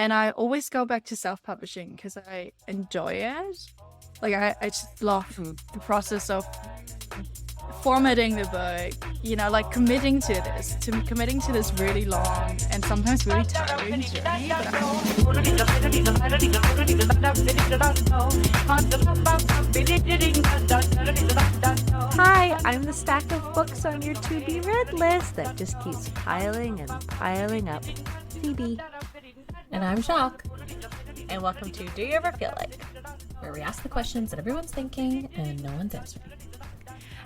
And I always go back to self-publishing because I enjoy it. Like, I just love the process of formatting the book, you know, like committing to this really long and sometimes really tiring journey. Hi, I'm the stack of books on your to-be-read list that just keeps piling and piling up. Phoebe. And I'm Jacques, And welcome to Do You Ever Feel Like? where we ask the questions that everyone's thinking and no one's answering.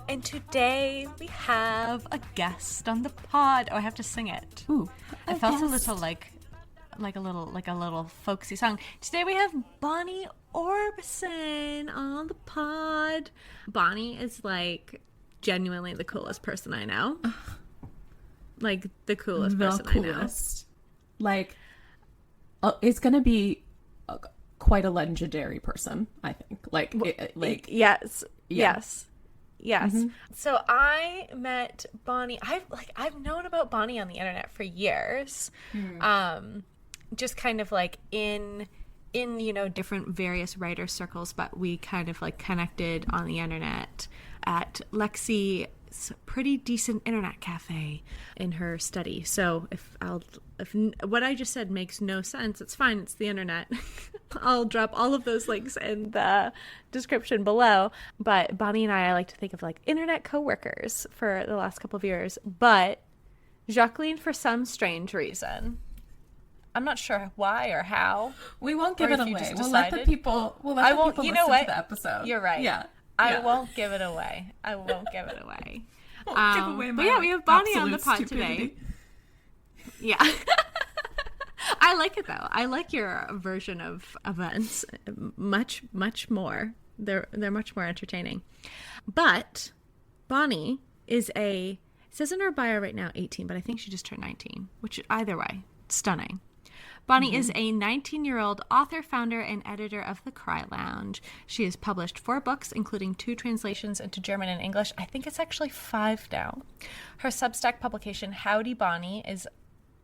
And today we have a guest on the pod. Oh, I have to sing it. Ooh, It felt a little like a little folksy song. Today we have Bonnie Orbison on the pod. Bonnie is like genuinely the coolest person I know. Like the coolest person I know. Like, it's gonna be quite a legendary person, I think. Yes. Yeah. Yes. Mm-hmm. So I met Bonnie. I've known about Bonnie on the internet for years. Just kind of like in different various writer circles, but we kind of like connected on the internet at Lexi's pretty decent internet cafe in her study. So if what I just said makes no sense, it's fine. It's the internet. I'll drop all of those links in the description below. But Bonnie and I like to think of like internet coworkers for the last couple of years. But Jacqueline, for some strange reason, I'm not sure why or how. We won't give it away. We'll let the people. We'll I let the won't. people You listen know what? to the episode. You're right. Yeah. I won't give it away. I won't give it away. Won't give away But my yeah, we have Bonnie on the pod absolute today. stupidity. Yeah. I like it though. I like your version of events much more. They're much more entertaining. But Bonnie is it says in her bio right now 18, but I think she just turned 19, which either way, stunning. Bonnie is a 19-year-old author, founder, and editor of The Cry Lounge. She has published 4 books, including 2 translations into German and English. I think it's actually 5 now. Her Substack publication, Howdy Bonnie, is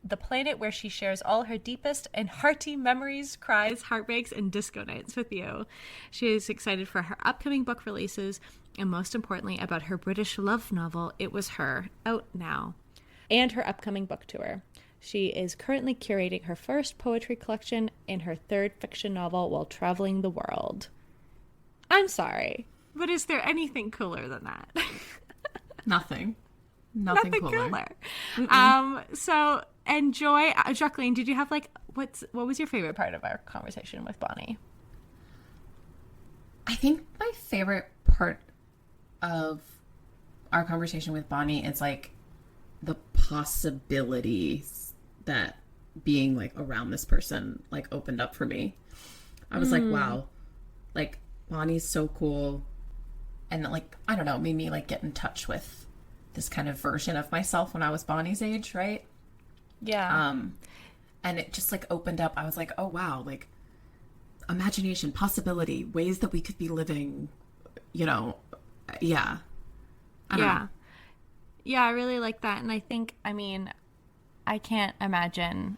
the planet where she shares all her deepest and hearty memories, cries, heartbreaks, and disco nights with you. She is excited for her upcoming book releases, and most importantly, about her British love novel, It Was Her, out now, and her upcoming book tour. She is currently curating her first poetry collection and her 3rd fiction novel while traveling the world. I'm sorry, but is there anything cooler than that? Nothing cooler. So enjoy. Jacqueline, did you have what was your favorite part of our conversation with Bonnie? I think my favorite part of our conversation with Bonnie is like the possibilities that being like around this person like opened up for me. I was like, wow, like Bonnie's so cool. And like, I don't know, made me like get in touch with this kind of version of myself when I was Bonnie's age, right? Yeah. And it just like opened up. I was like, oh wow, like imagination, possibility, ways that we could be living, yeah. I don't know. Yeah, I really like that. And I can't imagine,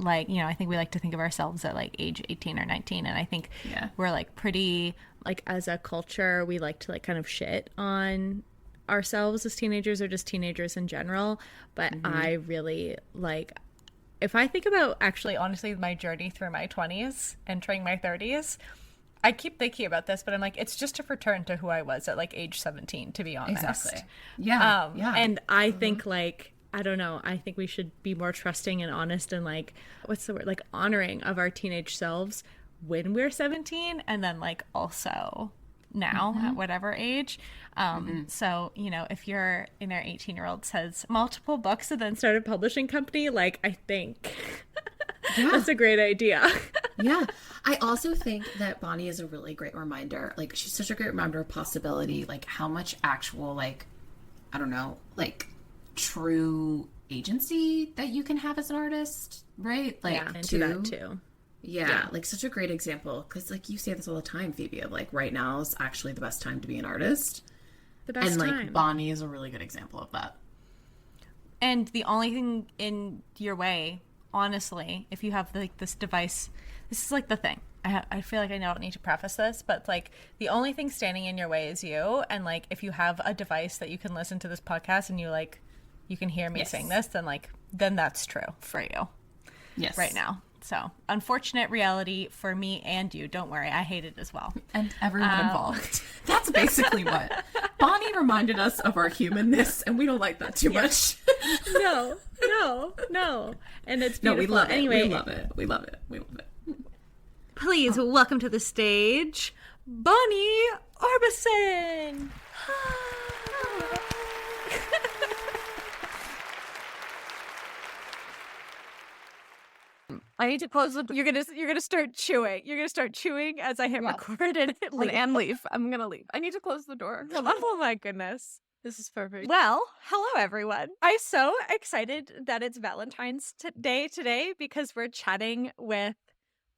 I think we like to think of ourselves at like age 18 or 19. And I think we're like pretty, like as a culture, we like to like kind of shit on ourselves as teenagers or just teenagers in general. But I really like, if I think about actually, honestly, my journey through my 20s, entering my 30s, I keep thinking about this, but I'm like, it's just a return to who I was at like age 17, to be honest. Exactly. Yeah. And I think like, I don't know, I think we should be more trusting and honest and like, what's the word? Like honoring of our teenage selves when we're 17 and then like also now at whatever age. So, if your inner 18-year-old says multiple books and then start a publishing company, like I think that's a great idea. Yeah. I also think that Bonnie is a really great reminder. Like she's such a great reminder of possibility, like how much actual, like, I don't know, like true agency that you can have as an artist, right? Like into that too. Yeah, like such a great example because like you say this all the time, Phoebe, of like right now is actually the best time to be an artist. The best and like time. Bonnie is a really good example of that. And the only thing in your way honestly, if you have like this device, this is like the thing. I feel like I don't need to preface this, but like the only thing standing in your way is you. And like if you have a device that you can listen to this podcast and you can hear me saying this, then that's true for you. Yes. Right now. So unfortunate reality for me and you. Don't worry, I hate it as well. And everyone involved. That's basically what Bonnie reminded us of our humanness, and we don't like that too much. No. And it's beautiful. No, we love it. Anyway, we love it. We love it. We love it. Please welcome to the stage, Bonnie Orbison. I need to close the. You're gonna start chewing. You're gonna start chewing as I hit record and leave. I'm gonna leave. I need to close the door. Oh my goodness. This is perfect. Well, hello everyone. I'm so excited that it's Valentine's Day today because we're chatting with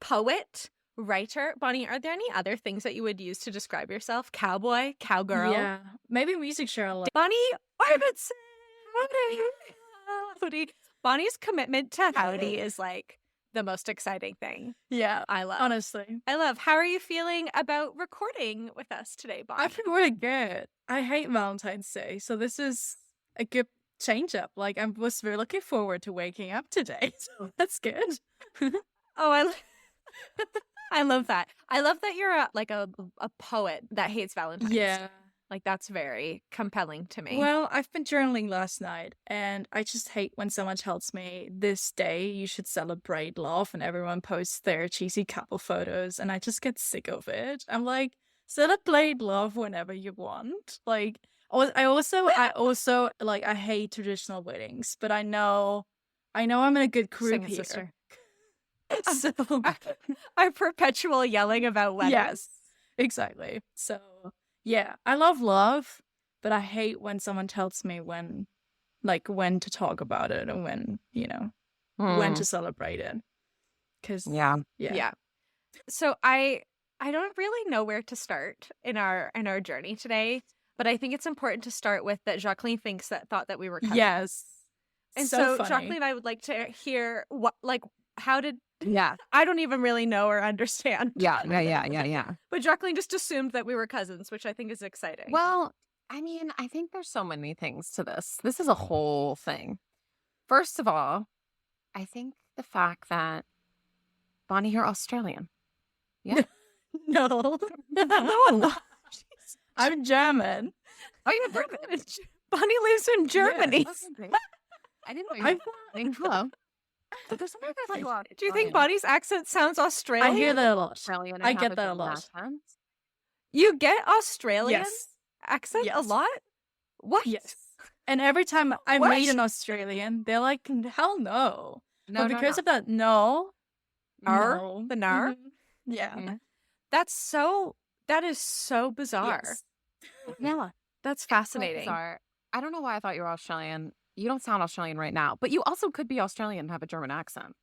poet, writer. Bonnie, are there any other things that you would use to describe yourself? Cowboy, cowgirl? Yeah, maybe music Cheryl. Bonnie Orbison. Howdy. Bonnie's commitment to howdy is like the most exciting thing. Yeah, I love. Honestly, I love. How are you feeling about recording with us today, Bonnie? I feel really good. I hate Valentine's Day, so this is a good change up. Like I was really looking forward to waking up today, so that's good. Oh, I love that. I love that you're a poet that hates Valentine's. Yeah. Like that's very compelling to me. Well, I've been journaling last night, and I just hate when someone tells me this day you should celebrate love, and everyone posts their cheesy couple photos, and I just get sick of it. I'm like, celebrate love whenever you want. Like, I also like I hate traditional weddings, but I know I'm in a good group Sing it, here. sister. So Our perpetual yelling about weddings. yes, exactly. So. Yeah, I love love, but I hate when someone tells me when to talk about it and when, when to celebrate it. Because yeah. So I don't really know where to start in our journey today, but I think it's important to start with that Jacqueline thought that we were cousins. Yes. And so so funny. Jacqueline, I would like to hear how did I don't even really know or understand. Yeah. But Jacqueline just assumed that we were cousins, which I think is exciting. Well, I mean, I think there's so many things to this. This is a whole thing. First of all, I think the fact that Bonnie, you're Australian. Yeah. No. I'm German. Oh, you're German. Bonnie lives in Germany. Yeah. I didn't know you were hello. But there's something like, do you think Bonnie's accent sounds Australian? I hear that a lot. Australian? I get that a lot. You get Australian accent a Yes. lot? What? Yes. And every time I What? meet an Australian, they're like, hell no. No, But because of that, no. Nar? No. The nar? Mhm. Yeah. Mhm. That is so bizarre. Yes. Yeah. That's So fascinating. bizarre. I don't know why I thought you were Australian. You don't sound Australian right now, but you also could be Australian and have a German accent.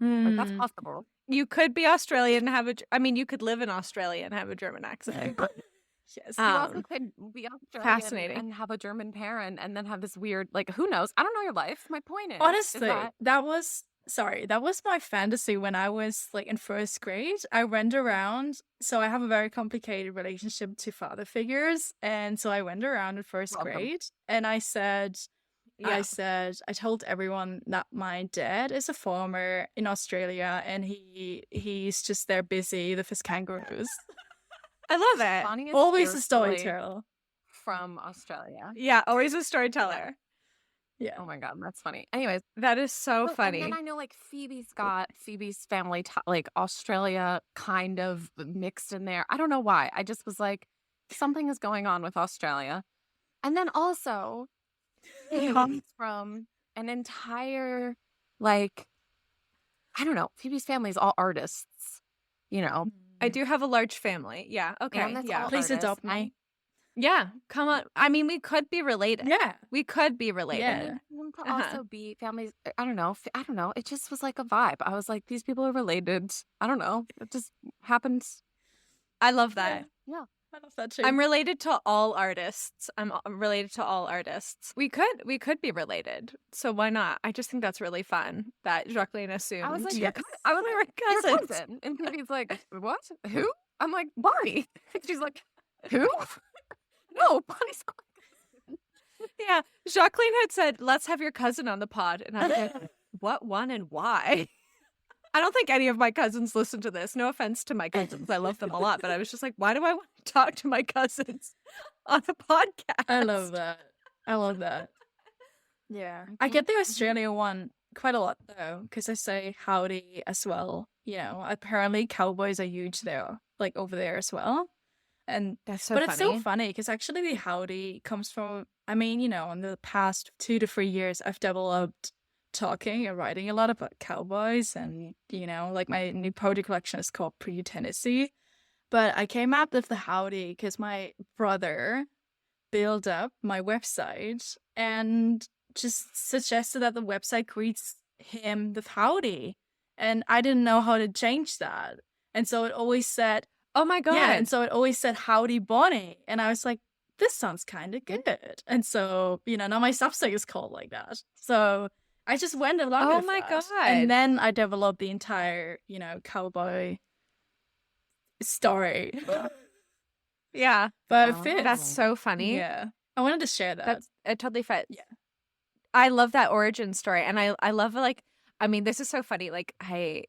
Like, that's Mm. possible. You could be Australian and you could live in Australia and have a German accent. Yes. You also Um, could be Australian fascinating. and have a German parent and then have this weird, like, who knows? I don't know your life. My point is Honestly, that- that was my fantasy when I was like in first grade. I went around, so I have a very complicated relationship to father figures, and so I went around in first Welcome. grade and I said, Yeah. I told everyone that my dad is a farmer in Australia and he's just there busy with his kangaroos. I love it. Bonnie is Always a seriously storyteller. from Australia. Yeah, always a storyteller. Yeah. Oh my God, that's funny. Anyways, That is so well, funny. And then I know like Phoebe's family, like Australia kind of mixed in there. I don't know why. I just was like, something is going on with Australia. And then also, it comes from an entire, like, I don't know, Phoebe's family is all artists, you know? I do have a large family. Yeah. Okay. And that's Yeah. all Please artists. adopt me. Yeah. Come on. I mean, we could be related. Yeah. We could be related. Yeah. Them to Uh-huh. also be families. I don't know. It just was like a vibe. I was like, these people are related. I don't know. It just happened. I love that. Yeah. I love that too. I'm related to all artists. I'm related to all artists. We could be related. So why not? I just think that's really fun that Jacqueline assumed. I was like, Yeah. I was like, your cousins. cousin. And Phoebe's like, what? Who? I'm like, Bonnie. She's like, who? No, Bonnie's Yeah. Jacqueline had said, let's have your cousin on the pod. And I was like, what one and why? I don't think any of my cousins listen to this. No offense to my cousins. I love them a lot. But I was just like, why do I want to talk to my cousins on a podcast? I love that. I love that. Yeah. I get the Australia one quite a lot though, because I say howdy as well. You know, apparently cowboys are huge there, like over there as well. And That's so but funny. it's so funny because actually the howdy comes from, I mean, you know, in the past 2 to 3 years, I've developed talking and writing a lot about cowboys, and you know, like my new poetry collection is called Pre-Tennessee. But I came up with the howdy because my brother built up my website and just suggested that the website greets him with howdy, and I didn't know how to change that, and so it always said, Oh my God. yeah, and so it always said howdy Bonnie, and I was like, this sounds kind of good, and so you know, now my Substack is called like that. So I just went along Oh with my that. God. And then I developed the entire, you know, cowboy story. Yeah. But it fits. That's so funny. Yeah. I wanted to share that. That's it totally fits. Yeah. I love that origin story. And I love like, I mean, this is so funny. Like maybe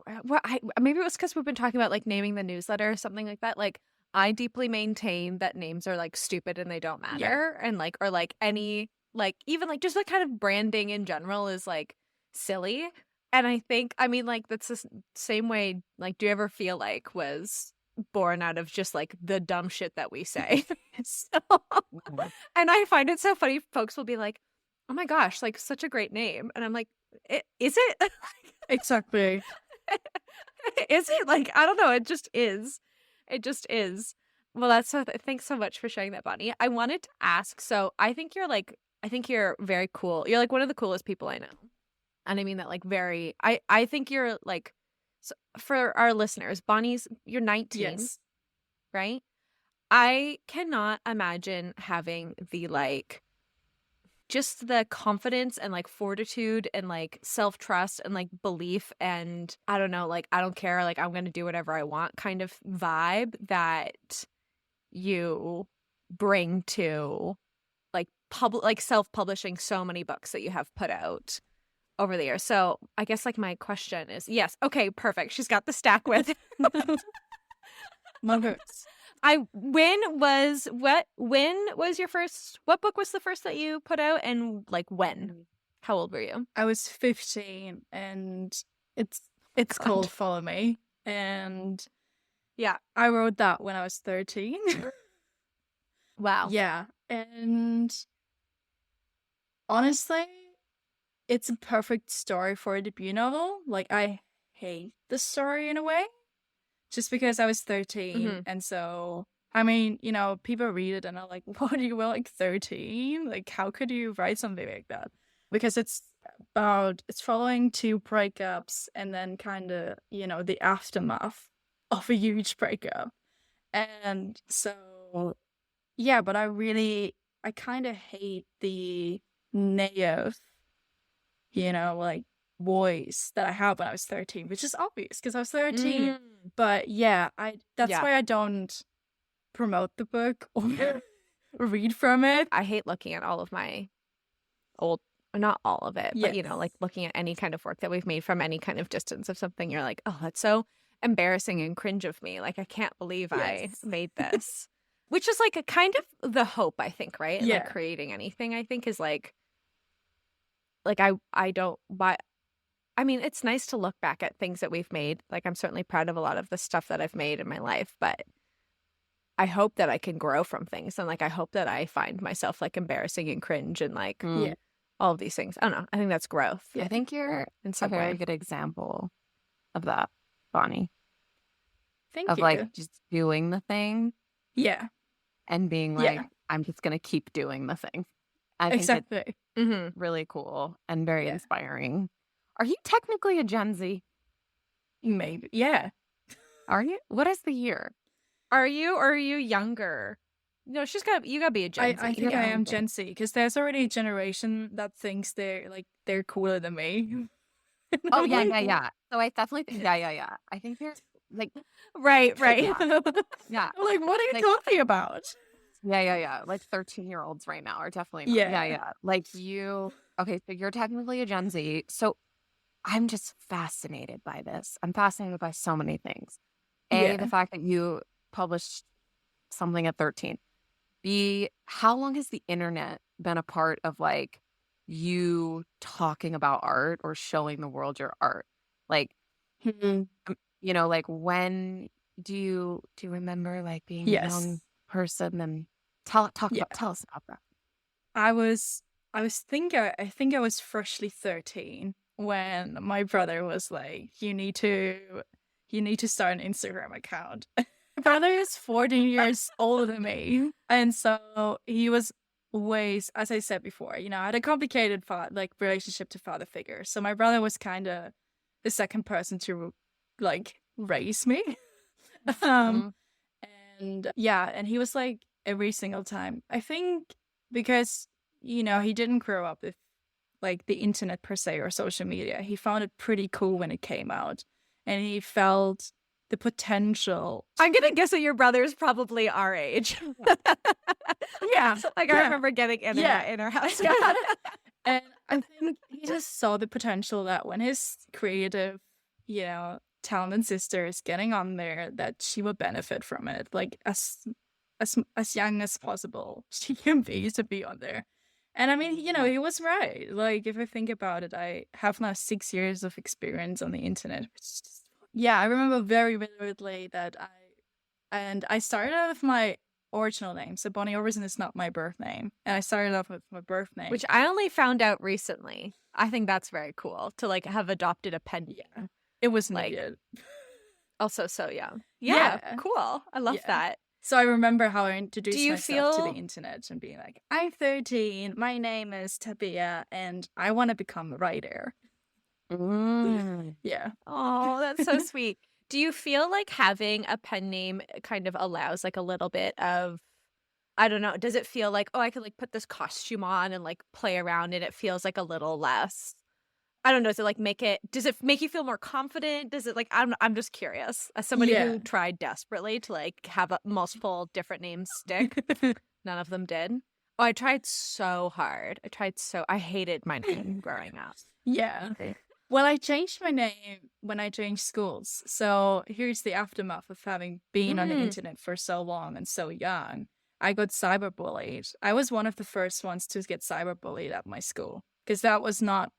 it was because we've been talking about like naming the newsletter or something like that. Like I deeply maintain that names are like stupid and they don't matter. And like, or like any, like even like just like kind of branding in general is like silly. And I think, I mean, like that's the same way, like, do you ever feel like was born out of just like the dumb shit that we say? So, and I find it so funny. Folks will be like, oh my gosh, like such a great name. And I'm like, is it? Exactly. Is it? Like, I don't know. It just is. It just is. Well, that's so, thanks so much for sharing that, Bonnie. I wanted to ask, so I think you're very cool. You're like one of the coolest people I know. And I mean that like very, I think you're like, so for our listeners, you're 19, Yes. right? I cannot imagine having the like, just the confidence and like fortitude and like self-trust and like belief and I don't know, like I don't care, like I'm going to do whatever I want kind of vibe that you bring to like self-publishing so many books that you have put out over the years. So I guess like my question is, yes, okay, perfect. She's got the stack with. My books. When was your first, what book was the first that you put out and like when? How old were you? I was 15 and it's called Follow Me. And Yeah. I wrote that when I was 13. Wow. Yeah. And honestly, it's a perfect story for a debut novel. Like, I hate the story in a way, just because I was 13. And so, I mean, you know, people read it and are like, what, you were like 13? Like, how could you write something like that? Because it's following 2 breakups and then kind of, you know, the aftermath of a huge breakup. And so, yeah, but I kind of hate the naive, you know, like voice that I had when I was 13, which is obvious because I was 13. But yeah, that's why I don't promote the book or read from it. I hate looking at all of my old, not all of it, but you know, like looking at any kind of work that we've made from any kind of distance of something. You're like, oh, that's so embarrassing and cringe of me. Like, I can't believe I made this. Which is like a kind of the hope, I think, right? And, like creating anything, I think, is like I don't buy. I mean, it's nice to look back at things that we've made. Like, I'm certainly proud of a lot of the stuff that I've made in my life, but I hope that I can grow from things. And like, I hope that I find myself like embarrassing and cringe and like all of these things. I don't know. I think that's growth. I think you're in some a very way. good example of that, Bonnie. Thank of you. like just doing the thing Yeah. and being like, I'm just going to keep doing the thing. I think Exactly. it's really cool and very inspiring. Are you technically a Gen Z? Maybe. Yeah. Are you? What is the year? Are you, or are you younger? No, you gotta be a Gen Z. I think I am Gen Z because there's already a generation that thinks they're cooler than me. And Oh I'm yeah, like, yeah, yeah. So I definitely think yeah. I think they're like Right. yeah, I'm yeah. like, what are you Like talking about? yeah. Like 13-year-olds right now are definitely not. Yeah, Yeah. yeah. Like you okay, so you're technically a Gen Z. So I'm just fascinated by this. I'm fascinated by so many things. A, the Yeah. fact that you published something at 13. B, how long has the internet been a part of like you talking about art or showing the world your art? Like, Mhm. like when do you remember like being a young Yes. person and Yeah. tell us about that. I was I think I was freshly 13 when my brother was like, you need to start an Instagram account. My brother is 14 years older than me. And so he was ways, as I said before, I had a complicated relationship to father figure. So my brother was kind of the second person to like raise me. um Mhm. and yeah, and he was like every single time. I think because he didn't grow up with like the internet per se or social media. He found it pretty cool when it came out, and he felt the potential. I'm gonna guess that your brother is probably our age. Yeah, Like I yeah, remember getting internet in our house. yeah. And I think he just saw the potential that when his creative, talented sister is getting on there, that she will benefit from it. Like as young as possible, she can be to be on there. And I mean, he was right. Like if I think about it, I have now 6 years of experience on the internet. Yeah, I remember very vividly that I started out with my original name. So Bonnie Orbison is not my birth name. And I started off with my birth name. Which I only found out recently. I think that's very cool to like have adopted a pen name. Yeah. It was Like- needed. Also so young. Yeah, Yeah. cool. I love Yeah. that. So I remember how I introduced Do you myself to feel- the internet and being like, I'm 13, my name is Tabia, and I want to become a writer. Mm. Yeah. Oh, that's so sweet. Do you feel like having a pen name kind of allows like a little bit of, I don't know, does it feel like, oh, I could like put this costume on and like play around and it feels like a little less, I don't know, does it make you feel more confident? Does it like, I'm just curious as somebody Yeah. who tried desperately to like have multiple different names stick. None of them did. Oh, I tried so hard. I hated my name growing up. Yeah. Well, I changed my name when I changed schools. So here's the aftermath of having been on the internet for so long and so young. I got cyberbullied. I was one of the first ones to get cyberbullied at my school because that was not.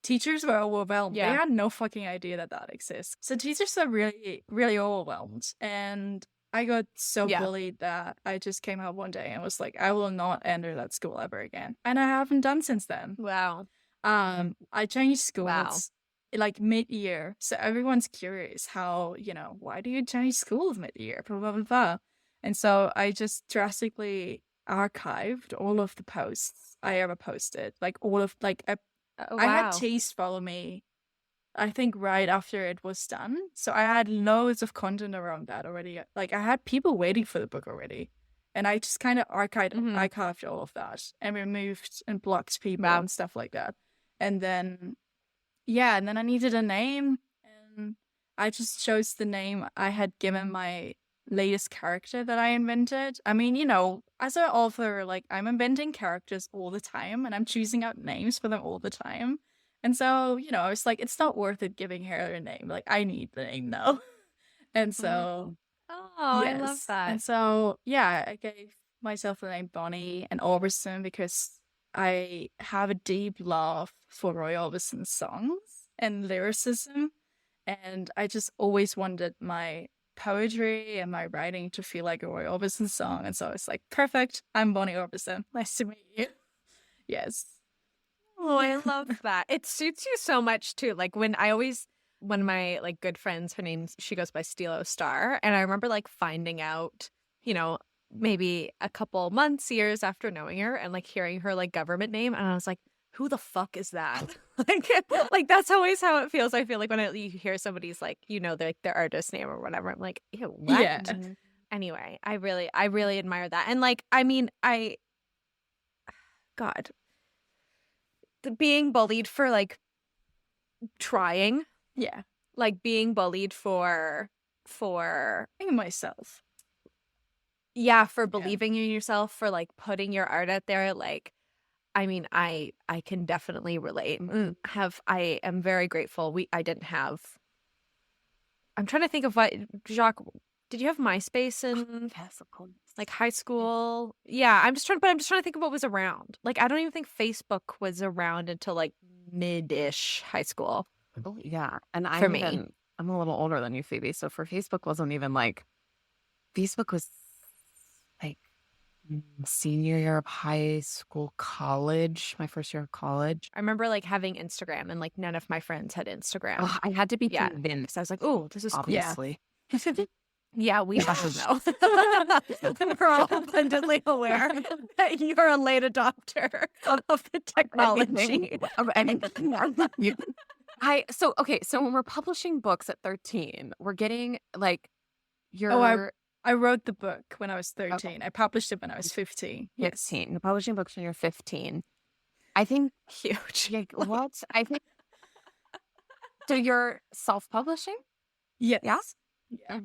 Teachers were overwhelmed. Yeah. They had no fucking idea that exists. So teachers are really, really overwhelmed. And I got so Yeah. bullied that I just came out one day and was like, I will not enter that school ever again. And I haven't done since then. Wow. I changed schools Wow. like mid-year. So everyone's curious how, why do you change schools mid-year? Blah, blah, blah, blah. And so I just drastically archived all of the posts I ever posted. Like all of, like, I had Chase follow me, I think right after it was done. So I had loads of content around that already. Like I had people waiting for the book already. And I just kind of archived all of that and removed and blocked people and stuff like that. And then, and then I needed a name. And I just chose the name I had given my latest character that I invented. I mean, as an author, like I'm inventing characters all the time and I'm choosing out names for them all the time. And so, I was like, it's not worth it giving her a name. Like I need the name now. And so I love that. And so, I gave myself the name Bonnie and Orbison because I have a deep love for Roy Orbison's songs and lyricism. And I just always wanted my poetry and my writing to feel like a Roy Orbison song. And so it's like, perfect. I'm Bonnie Orbison. Nice to meet you. Yes. Oh, I love that. It suits you so much too. Like one of my like good friends, she goes by Stilo Star. And I remember like finding out, maybe a couple months, years after knowing her and like hearing her like government name. And I was like, who the fuck is that? like that's always how it feels. I feel like when you hear somebody's like, their artist name or whatever, I'm like, ew, what? Yeah. Anyway, I really admire that. And like, I mean, God, being bullied for like trying, Yeah. like being bullied for Being myself. for believing in yourself, for like putting your art out there. Like, I mean, I can definitely relate. I am very grateful. I didn't have. I'm trying to think of what, Jacques, did you have MySpace in like high school? Yeah, I'm just trying to think of what was around. Like, I don't even think Facebook was around until like mid-ish high school. Oh, yeah. And For me. I'm a little older than you, Phoebe. So for Facebook wasn't even like, Facebook was like senior year of high school, college, my first year of college. I remember like having Instagram, and like none of my friends had Instagram. Oh, I had to be Yeah. convinced. So I was like, oh, this is cool. Obviously. Yeah, we all know. We're all abundantly aware that you're a late adopter of the technology. So when we're publishing books at 13, we're getting like your I wrote the book when I was 13. I published it when I was 15. 15. You're publishing books when you're 15. I think Huge. like, what? I think so you're self-publishing? Yes. Yeah? Yeah.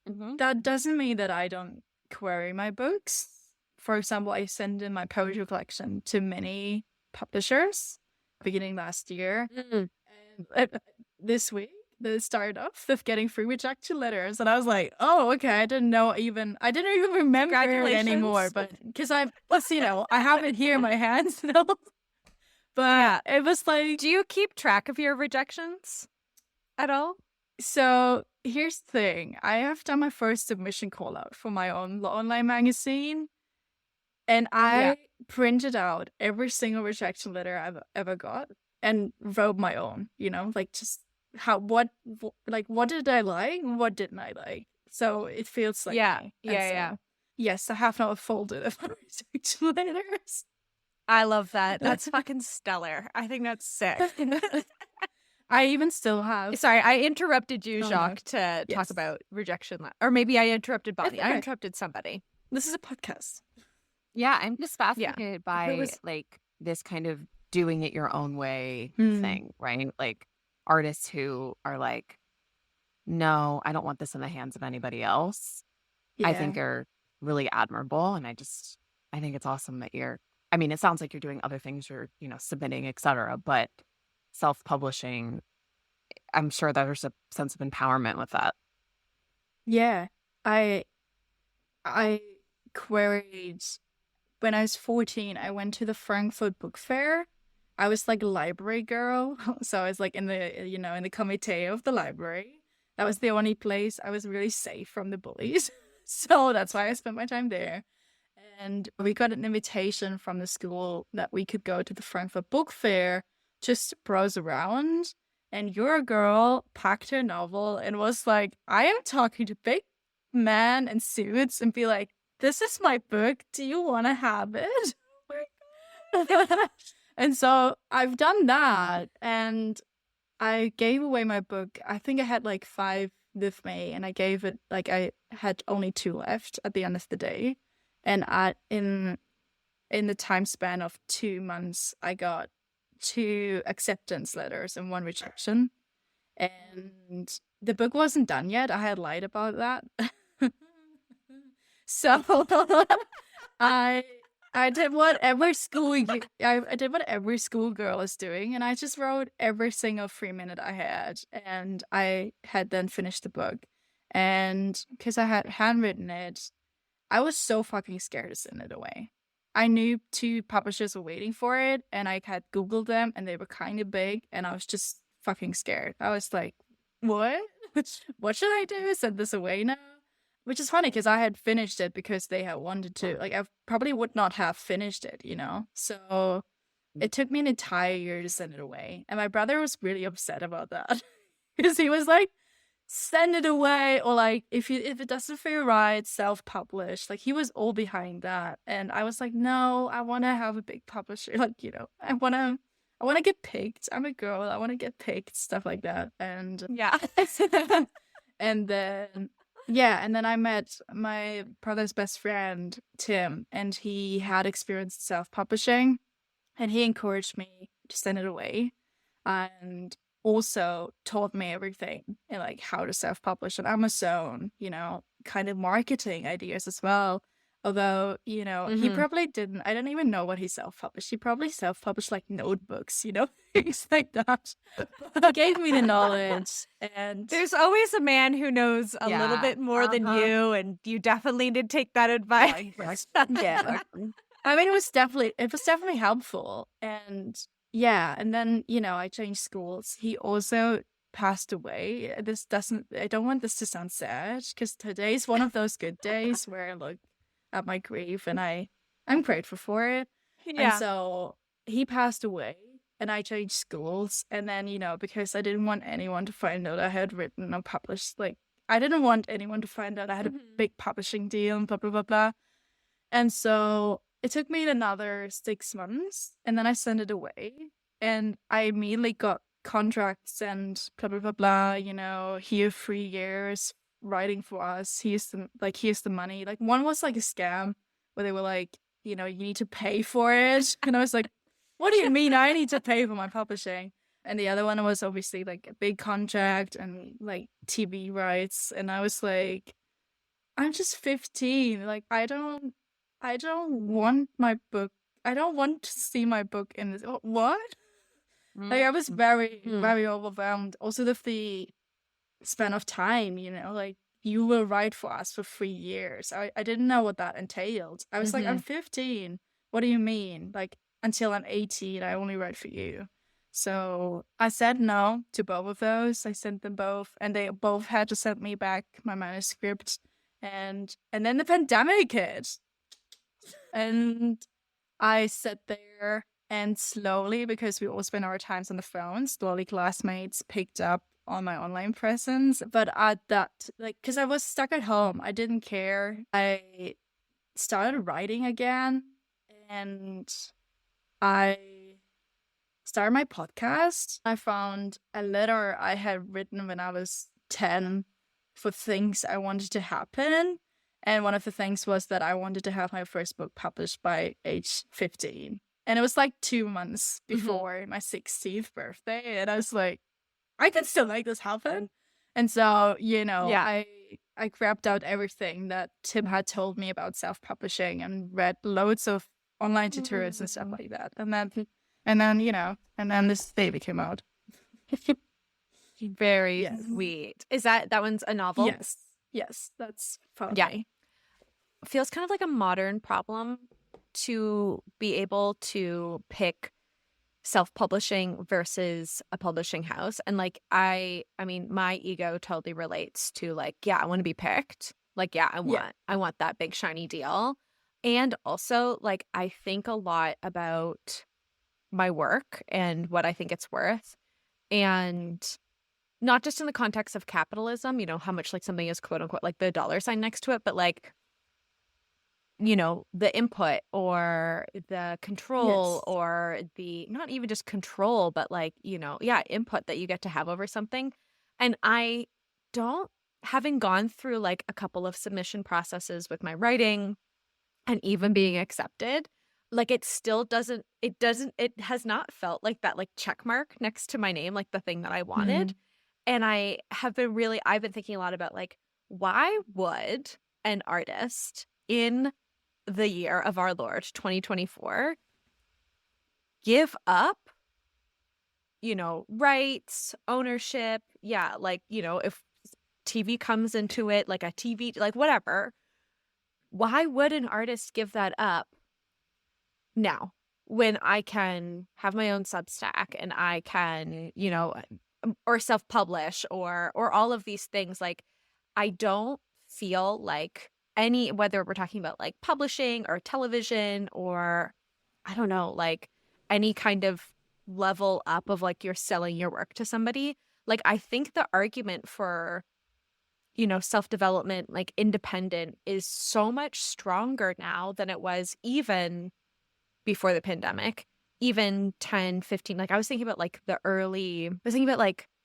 Mm-hmm. That doesn't mean that I don't query my books. For example, I sent in my poetry collection to many publishers beginning last year. And this week, they started off with getting 3 rejection letters. And I was like, oh, okay, I didn't even remember it anymore. But because I have it here in my hands still. But it was like... Do you keep track of your rejections at all? So here's the thing. I have done my first submission call out for my own online magazine. And I printed out every single rejection letter I've ever got and wrote my own, like just what did I like? What didn't I like? So it feels like me. And so, yes, I have now a folder of rejection letters. I love that. That's fucking stellar. I think that's sick. I even still have... Sorry, I interrupted you, Jacques, to Yes. talk about rejection. Or maybe I interrupted Bonnie. It's I okay. interrupted somebody. This is a podcast. Yeah, I'm just fascinated by It was- like this kind of doing it your own way Hmm. thing, right? Like artists who are like, no, I don't want this in the hands of anybody else. I think are really admirable. And I think it's awesome that it sounds like you're doing other things, you're, submitting, etc. But self-publishing, I'm sure there's a sense of empowerment with that. Yeah, I queried when I was 14. I went to the Frankfurt Book Fair. I was like a library girl, so I was like in the committee of the library. That was the only place I was really safe from the bullies, so that's why I spent my time there. And we got an invitation from the school that we could go to the Frankfurt Book Fair just to browse around. And your girl packed her novel and was like, I am talking to big men in suits and be like, this is my book. Do you want to have it? And so I've done that. And I gave away my book. I think I had like 5 with me. And I gave it, like I had only 2 left at the end of the day. And in the time span of 2 months, I got 2 acceptance letters and 1 rejection. And the book wasn't done yet. I had lied about that. So I did what every school girl is doing, and I just wrote every single free minute I had, and I had then finished the book. And because I had handwritten it, I was so fucking scared to send it away. I knew 2 publishers were waiting for it, and I had Googled them, and they were kind of big, and I was just fucking scared. I was like, what? What should I do? Send this away now? Which is funny, because I had finished it because they had wanted to. Like, I probably would not have finished it, So it took me an entire year to send it away. And my brother was really upset about that. Because he was like, send it away, or like if it doesn't feel right, self-publish. Like he was all behind that, and I was like, no, I want to have a big publisher. Like I want to get picked. I'm a girl. I want to get picked, stuff like that. And Yeah. and then Yeah, and then I met my brother's best friend, Tim, and he had experienced self-publishing, and he encouraged me to send it away, and also taught me everything and like how to self-publish on Amazon, kind of marketing ideas as well. Although, he probably didn't. I don't even know what he self-published. He probably self-published like notebooks, things like that. He gave me the knowledge, and There's always a man who knows a little Yeah. bit more than you, and you definitely need to take that advice. yeah. I mean, it was definitely helpful, and yeah, and then I changed schools. He also passed away. I don't want this to sound sad, because today's one of those good days where I look at my grief and I'm grateful for it. And so he passed away, and I changed schools, and then because I didn't want anyone to find out I had written or published, like I didn't want anyone to find out I had a big publishing deal and blah blah blah blah. And so it took me another 6 months, and then I sent it away, and I immediately got contracts and blah blah blah blah. Here 3 years writing for us. Here's the money. Like one was like a scam where they were like, you need to pay for it, and I was like, what do you mean I need to pay for my publishing? And the other one was obviously like a big contract and like TV rights, and I was like, I'm just 15. Like I don't want my book. I don't want to see my book in this. What? Like I was very, very overwhelmed. Also with the span of time, like you will write for us for 3 years. I didn't know what that entailed. I was like, I'm 15. What do you mean? Like until I'm 18, I only write for you. So I said no to both of those. I sent them both, and they both had to send me back my manuscript. And then the pandemic hit. And I sat there, and slowly, because we all spent our times on the phone, slowly classmates picked up on my online presence. But at that, like, because I was stuck at home, I didn't care. I started writing again, and I started my podcast. I found a letter I had written when I was 10 for things I wanted to happen. And one of the things was that I wanted to have my first book published by age 15. And it was like 2 months before my 16th birthday. And I was like, I can still make this happen. And so, I grabbed out everything that Tim had told me about self-publishing and read loads of online tutorials and stuff like that. And then this baby came out. Very sweet. Is that one's a novel? Yes, that's funny. Yeah. Feels kind of like a modern problem to be able to pick self-publishing versus a publishing house. And like I mean, my ego totally relates to like, yeah, I want to be picked. Like, yeah, I want that big shiny deal. And also like I think a lot about my work and what I think it's worth. And not just in the context of capitalism, how much like something is quote unquote like the dollar sign next to it, but like, the input or the control or the, not even just control, but like, input that you get to have over something. And I don't, having gone through like a couple of submission processes with my writing and even being accepted, like it has not felt like that like check mark next to my name, like the thing that I wanted. And I've been thinking a lot about like, why would an artist in the year of our Lord 2024 give up, rights, ownership, like, if TV comes into it, like a TV, like whatever, why would an artist give that up now when I can have my own Substack and I can, or self-publish or all of these things? Like, I don't feel like whether we're talking about like publishing or television or I don't know, like any kind of level up of like you're selling your work to somebody. Like, I think the argument for, self-development, like independent, is so much stronger now than it was even before the pandemic, even 10, 15. Like I was thinking about like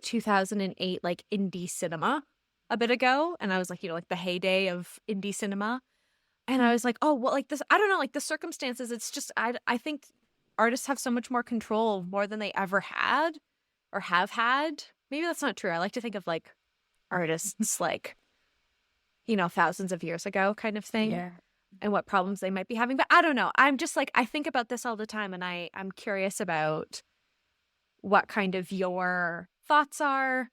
2008, like indie cinema a bit ago, and I was like, like the heyday of indie cinema. And I was like, oh, well, like this, I don't know, like the circumstances, it's just, I think artists have so much more control, more than they ever had or have had. Maybe that's not true. I like to think of like artists like, thousands of years ago kind of thing. Yeah. And what problems they might be having. But I don't know. I'm just like, I think about this all the time, and I'm curious about what kind of your thoughts are.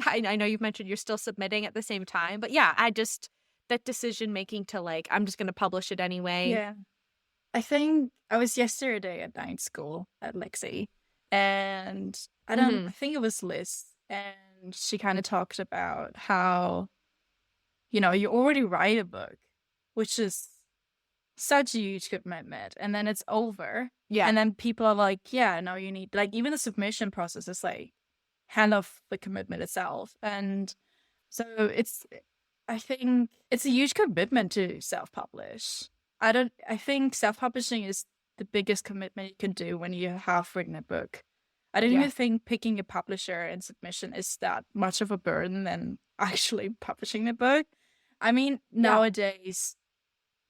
I know you've mentioned you're still submitting at the same time, but yeah, that decision making to like, I'm just going to publish it anyway. Yeah. I think I was yesterday at night school at Lexi, and I think it was Liz, and she kind of talked about how, you already write a book, which is such a huge commitment, and then it's over. Yeah. And then people are like, yeah, no, you need, like, even the submission process is like hand off the commitment itself. And so I think it's a huge commitment to self-publish. I think self-publishing is the biggest commitment you can do when you have written a book. I don't even think picking a publisher and submission is that much of a burden than actually publishing the book. I mean, nowadays,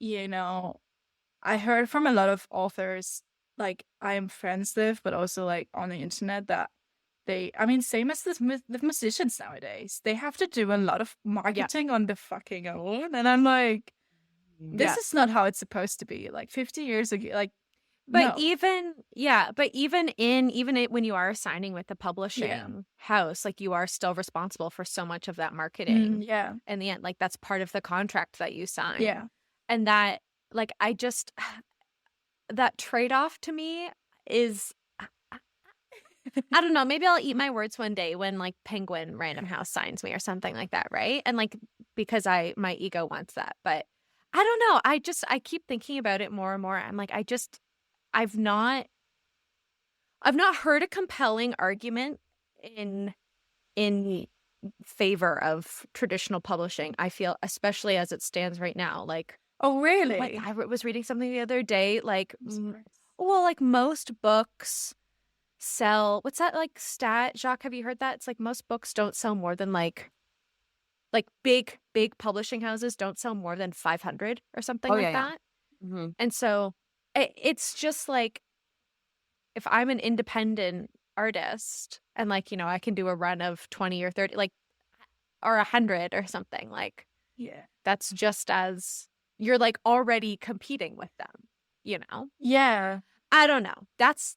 I heard from a lot of authors, like I'm friends with, but also like on the internet, that same as the musicians nowadays, they have to do a lot of marketing on the fucking own. And I'm like, this is not how it's supposed to be. Like 50 years ago, like, but no. even when you are signing with the publishing house, like you are still responsible for so much of that marketing. Yeah. In the end, like that's part of the contract that you sign. Yeah. And that, like, that trade-off to me is, I don't know, maybe I'll eat my words one day when like Penguin Random House signs me or something like that, right? And like, because my ego wants that. But I don't know. I keep thinking about it more and more. I'm like, I've not heard a compelling argument in favor of traditional publishing. I feel, especially as it stands right now. Like, oh, really? Like, I was reading something the other day. Like, like most books sell. What's that like stat, Jacques? Have you heard that? It's like most books don't sell more than like big publishing houses don't sell more than 500 or something that. Mm-hmm. And so it's just like, if I'm an independent artist and like, I can do a run of 20 or 30, like, or 100 or something, like, that's just as you're like already competing with them, Yeah. I don't know. That's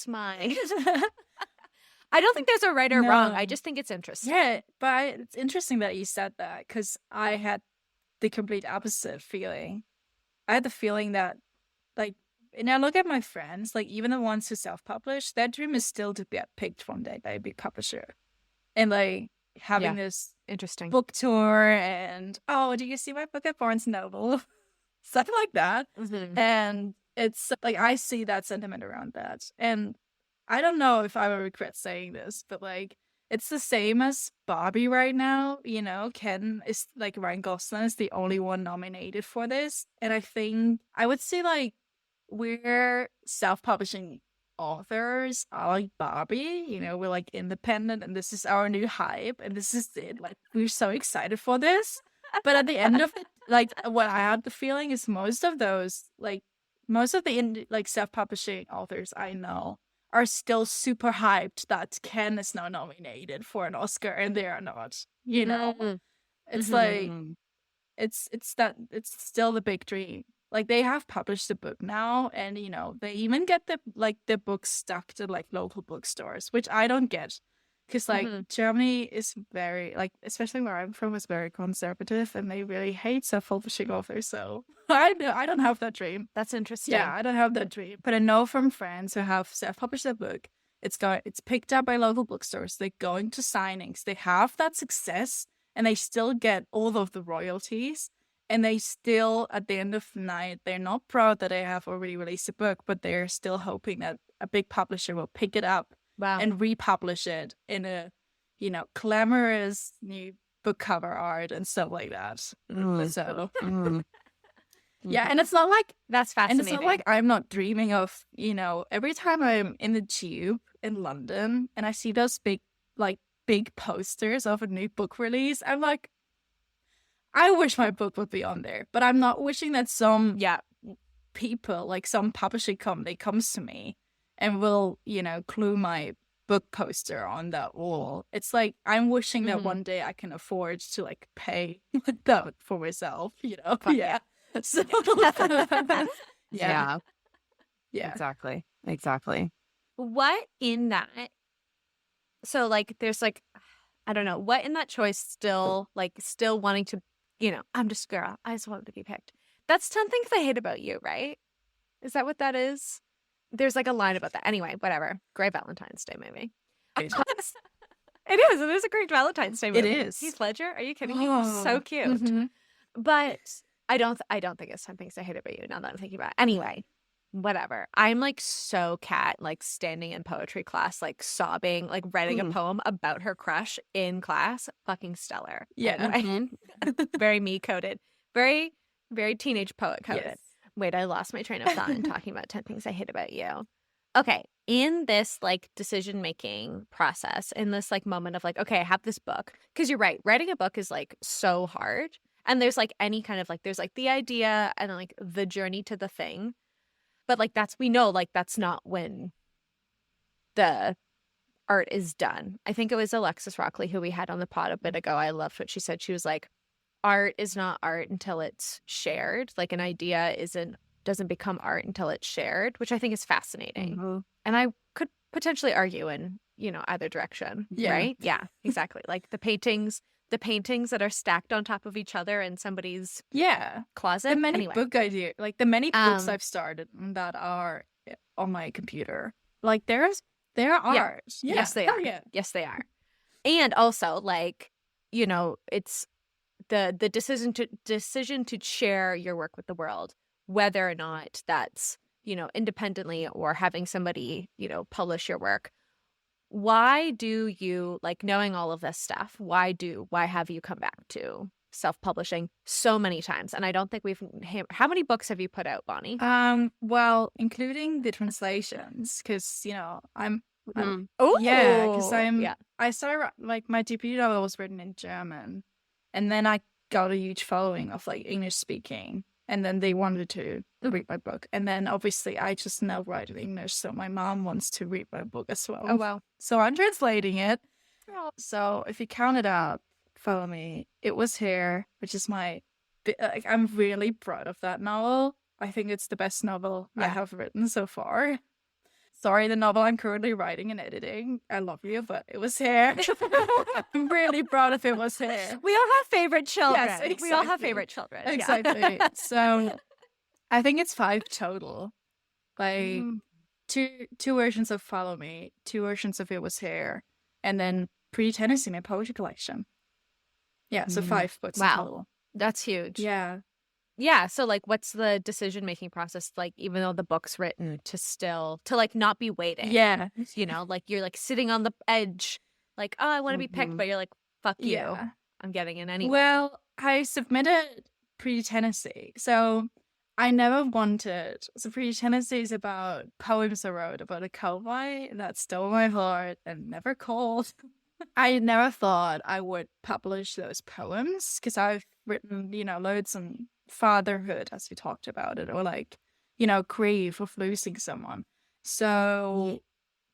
my I don't think there's a right or wrong. I just think it's interesting. Yeah, but it's interesting that you said that, because I had the complete opposite feeling. I had the feeling that, like, and I look at my friends, like, even the ones who self-publish, their dream is still to get picked one day by a big publisher. And, like, having this interesting book tour and, oh, do you see my book at Barnes & Noble? Stuff like that. Mm-hmm. And it's, like, I see that sentiment around that. And I don't know if I will regret saying this, but, like, it's the same as Barbie right now. Ken is, like, Ryan Gosling is the only one nominated for this. And I think I would say, like, we're self-publishing authors are like Barbie. We're, like, independent, and this is our new hype, and this is it. Like, we're so excited for this. But at the end of it, like, what I had the feeling is most of the self-publishing authors I know are still super hyped that Ken is now nominated for an Oscar and they are not. Mm-hmm. It's like it's still the big dream. Like, they have published the book now, and they even get the books stuck to like local bookstores, which I don't get, because like Germany is very, like, especially where I'm from, is very conservative, and they really hate self-publishing authors. So I don't have that dream. That's interesting. Yeah, I don't have that dream. But I know from friends who have self-published a book, it's picked up by local bookstores. They're going to signings. They have that success, and they still get all of the royalties. And they still, at the end of the night, they're not proud that they have already released a book, but they're still hoping that a big publisher will pick it up and republish it in a, glamorous new book cover art and stuff like that. So, yeah, and it's not like, that's fascinating. and it's not like I'm not dreaming of, every time I'm in the tube in London and I see those big, like, big posters of a new book release. I'm like, I wish my book would be on there, but I'm not wishing that some people, like some publishing company comes to me and will, glue my book poster on that wall. It's like, I'm wishing that one day I can afford to like pay that for myself, Yeah. So, Yeah. Yeah. Exactly. What in that? So like, there's like, I don't know, what in that choice still wanting to, I'm just a girl. I just wanted to be picked. That's 10 things I hate about you, right? Is that what that is? There's like a line about that. Anyway, whatever. Great Valentine's Day movie. It is. It is a great Valentine's Day movie. It is. Heath Ledger. Are you kidding me? So cute. Mhm. But I don't think it's 10 things I hate about you now that I'm thinking about it. Anyway, whatever. I'm like so Kat, like standing in poetry class, like sobbing, like writing a poem about her crush in class. Fucking stellar. Yeah. Anyway. Very me coded. Very, very teenage poet coded. Yes. Wait, I lost my train of thought in talking about 10 things I hate about you. Okay. In this like decision making process, in this like moment of like, okay, I have this book. Because you're right, writing a book is like so hard. And there's like any kind of like, there's like the idea and then like the journey to the thing. But like we know like that's not when the art is done. I think it was Alexis Rockley who we had on the pod a bit ago. I loved what she said. She was like, art is not art until it's shared. Like an idea doesn't become art until it's shared, which I think is fascinating. Mm-hmm. And I could potentially argue in, either direction. Yeah. Right? Yeah, exactly. Like the paintings that are stacked on top of each other in somebody's closet. The many Anyway. book idea, like the many books I've started that are on my computer, like they're art. Yeah. Yes, they are. Yeah. Yes, they are. And also, like, it's the decision to share your work with the world, whether or not that's independently or having somebody publish your work. Why do you, like, knowing all of this stuff, why have you come back to self-publishing so many times? And I don't think how many books have you put out, Bonnie? Well, including the translations, because I'm Oh yeah, because I started, like, my debut novel was written in German, and then I got a huge following of like English speaking, and then they wanted to read my book, and then obviously I just now write in English, so my mom wants to read my book as well. Oh wow. So I'm translating it. So if you count it up, Follow Me, It Was Here, which is I'm really proud of that novel. I think it's the best novel I have written so far. Sorry, the novel I'm currently writing and editing, I love you, but It Was Here. I'm really proud of It Was Here. We all have favorite children. Yes, exactly. We all have favorite children. Exactly. So I think it's 5 total. Like two versions of Follow Me, 2 versions of It Was Here, and then Pretty Tennessee, my poetry collection. Yeah, so 5 books total. That's huge. Yeah. Yeah, so like what's the decision-making process like, even though the book's written, to like not be waiting? Yeah. Like you're like sitting on the edge, like, oh, I want to be picked, but you're like, fuck you. Yeah. I'm getting in anyway. Well, I submitted Pretty Tennessee, so I never wanted. So Pretty Tennessee is about poems I wrote about a cowboy that stole my heart and never called. I never thought I would publish those poems because I've written, loads on fatherhood, as we talked about it, or like, grief of losing someone. So,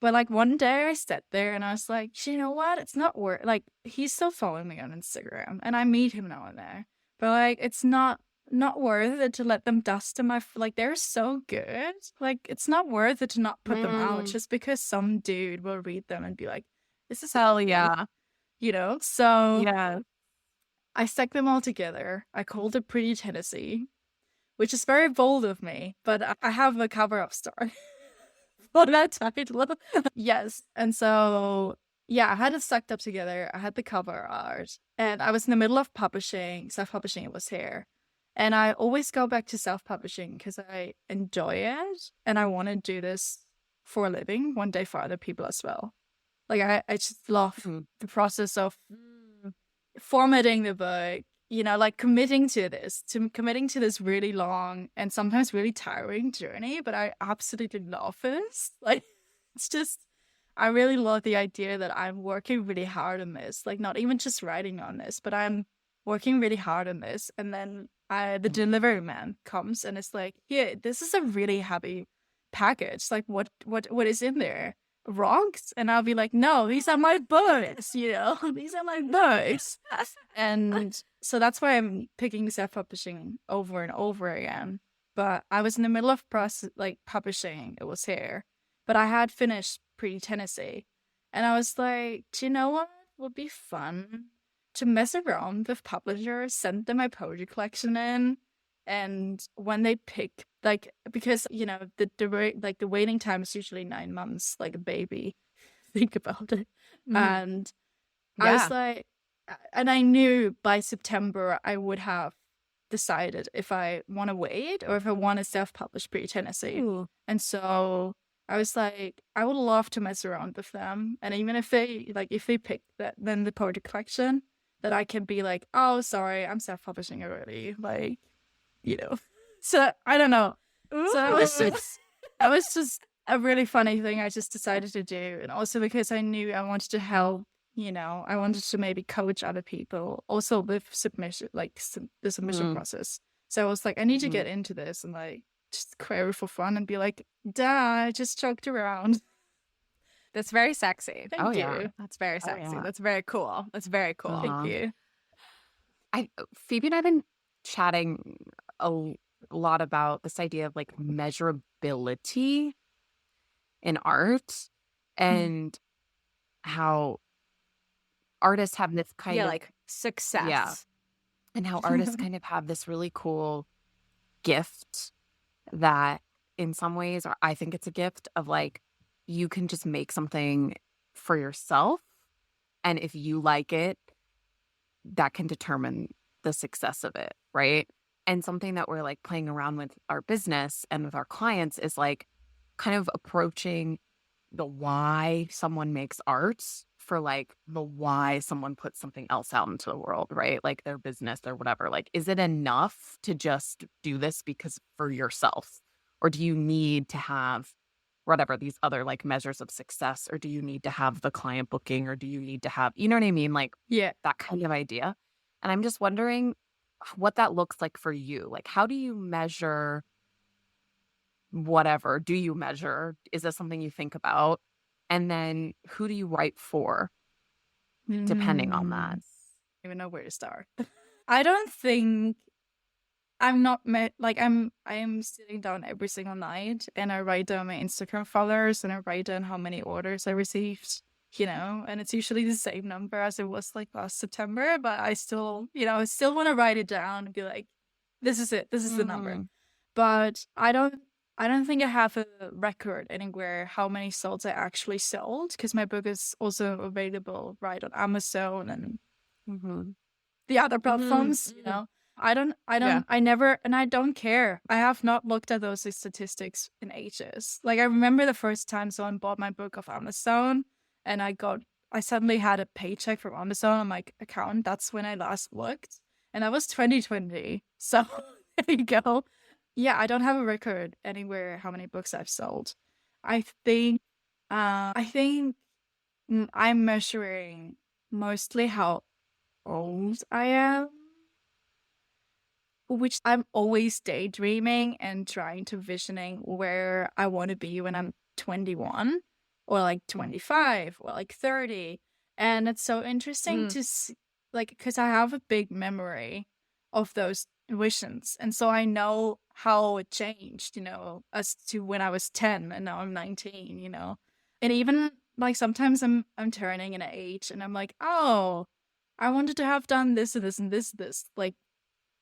but like one day I sat there and I was like, you know what? It's not worth, like, he's still following me on Instagram and I meet him now and there, but like, it's not worth it to let them dust in my, like, they're so good. Like, it's not worth it to not put them out just because some dude will read them and be like, this is Hell yeah. So Yeah. I stuck them all together. I called it Pretty Tennessee, which is very bold of me, but I have a cover-up story for that title. Yes. And so, I had it stuck up together. I had the cover art, and I was in the middle of self-publishing It Was Here. And I always go back to self-publishing because I enjoy it, and I want to do this for a living one day for other people as well. Like, I just love the process of formatting the book, like committing to this really long and sometimes really tiring journey, but I absolutely love this. Like, it's just, I really love the idea that I'm working really hard on this, like not even just writing on this, but I'm working really hard on this. And then the delivery man comes and it's like, yeah, this is a really heavy package. Like what is in there? Rocks? And I'll be like, no, these are my books, you know, these are my books. And so that's why I'm picking self-publishing over and over again. But I was in the middle of publishing. It was here. But I had finished Pretty Tennessee. And I was like, do you know what would be fun? To mess around with publishers, send them my poetry collection in. And when they pick, like, because, you know, the waiting time is usually 9 months, like a baby. Think about it. And I was like, and I knew by September I would have decided if I want to wait or if I want to self-publish Pretty Tennessee. Ooh. And so I was like, I would love to mess around with them. And even if they pick that, then the poetry collection, that I can be like, oh, sorry, I'm self-publishing already. Like, you know. So I don't know. Ooh. So that was just a really funny thing I just decided to do. And also because I knew I wanted to help, you know, I wanted to maybe coach other people also with submission, like the submission process. So I was like, I need to get into this and like just query for fun and be like, duh, I just joked around. That's very sexy. Thank you. That's very sexy. yeah. That's very cool. That's very cool. Thank you. Phoebe and I have been chatting a lot about this idea of like measurability in art and how artists have this kind of like success. Yeah. And how artists kind of have this really cool gift that in some ways, I think it's a gift of like, you can just make something for yourself. And if you like it, that can determine the success of it, right? And something that we're like playing around with our business and with our clients is like kind of approaching the why someone makes art for like the why someone puts something else out into the world, right? Like their business or whatever. Like, is it enough to just do this because for yourself? Or do you need to have whatever these other like measures of success? Or do you need to have the client booking? Or do you need to have, you know what I mean? Like that kind of idea. And I'm just wondering what that looks like for you. Like, how do you measure whatever? Do you measure? Is this something you think about? And then who do you write for, depending on that? I don't even know where to start. I don't think I'm not I am sitting down every single night and I write down my Instagram followers and I write down how many orders I received, you know, and it's usually the same number as it was like last September, but I still, you know, I still want to write it down and be like, this is it, this is the number. But I don't think I have a record anywhere how many solds I actually sold, because my book is also available right on Amazon and the other platforms, you know. I don't care. I have not looked at those statistics in ages. Like I remember the first time someone bought my book off Amazon and I suddenly had a paycheck from Amazon on my account. That's when I last looked. And that was 2020. So there you go. Yeah, I don't have a record anywhere how many books I've sold. I think I'm measuring mostly how old I am, which I'm always daydreaming and trying to visioning where I want to be when I'm 21 or like 25 or like 30. And it's so interesting to see, like, because I have a big memory of those visions. And so I know how it changed, you know, as to when I was 10 and now I'm 19, you know. And even like sometimes I'm turning an age and I'm like, oh, I wanted to have done this and this and this, like